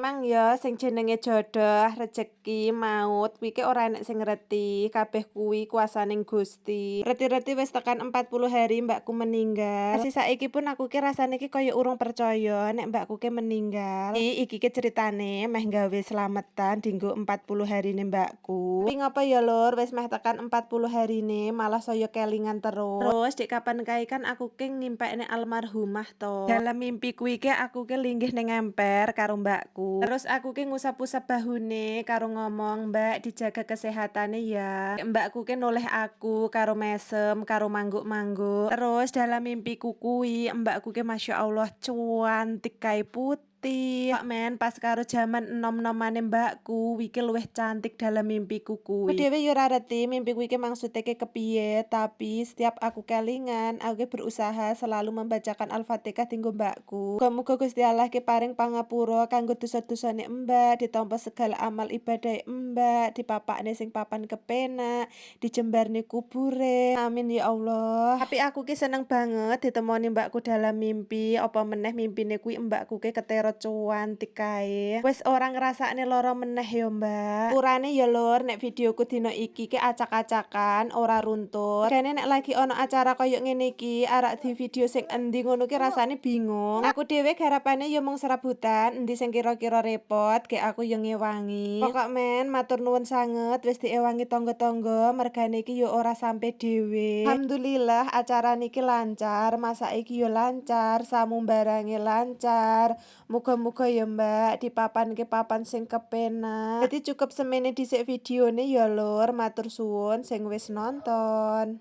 Emang ya sing jenenge jodoh, rejeki, maut kuwi ki ora enek sing ngerti, kabeh kuwi kuwasaning Gusti. Reti-reti wis tekan 40 hari mbakku meninggal. Masih saiki pun aku ki rasane ki koyo urung percaya nek mbakku ki meninggal. Iki ki ceritane meh gawe slametan dinggo 40 harine mbakku. Tapi ngapa ya Lur, wis meh tekan 40 harine malah saya kelingan terus. Terus dek kapan kae kan aku ki ngimpekne almarhumah to. Dalam mimpi kuwi ki aku ki linggih ning emper karo mbakku. Terus aku ki ngusap-usap bahune karo ngomong, "Mbak, dijaga kesehatane ya." Mbakku ki noleh aku karo mesem, karo mangguk-mangguk. Terus dalam mimpiku kuwi mbakku ki Masya Allah cuantik kae putih. Kok men pas karo jaman enom-enomane mbakku wiki luwih cantik dalam mimpiku kuwi. Aku dhewe yo ora ngerti mimpi kuwi ki maksude ki kepiye, tapi setiap aku kelingan, aku ki berusaha selalu membacakan Al-Fatihah dinggo mbakku. Muga-muga Gusti Allah ki paring pangapura kanggo dosa-dosane mbak, ditampa segala amal ibadah mbak, dipapakne sing papan kepenak, dijembarne kubure. Amin ya Allah. Tapi aku ki seneng banget ditemoni mbakku dalam mimpi, apa meneh mimpine kuwi mbakku ki ketero cuantik kae. Wis ora ngrasakne lara meneh ya, Mbak. Urane ya Lur, nek videoku dina iki ki acak-acakan, ora runtut. Kene nek lagi ono acara koyo ngene iki, arak di video sing endi ngono ki rasane bingung. Aku dhewe garapane ya mung serabutan, endi sing kira-kira repot, gek aku ya ngewangi. Pokok men, matur nuwun sanget wis diewangi tangga-tangga, mergane iki ya ora sampe dhewe. Alhamdulillah acara niki lancar, masak iki ya lancar, samu barange lancar. Muga-muga ya Mbak dipapanke papan sing kepenak. Jadi cukup semene dhisik videone ya Lur, matur suwun sing wis nonton.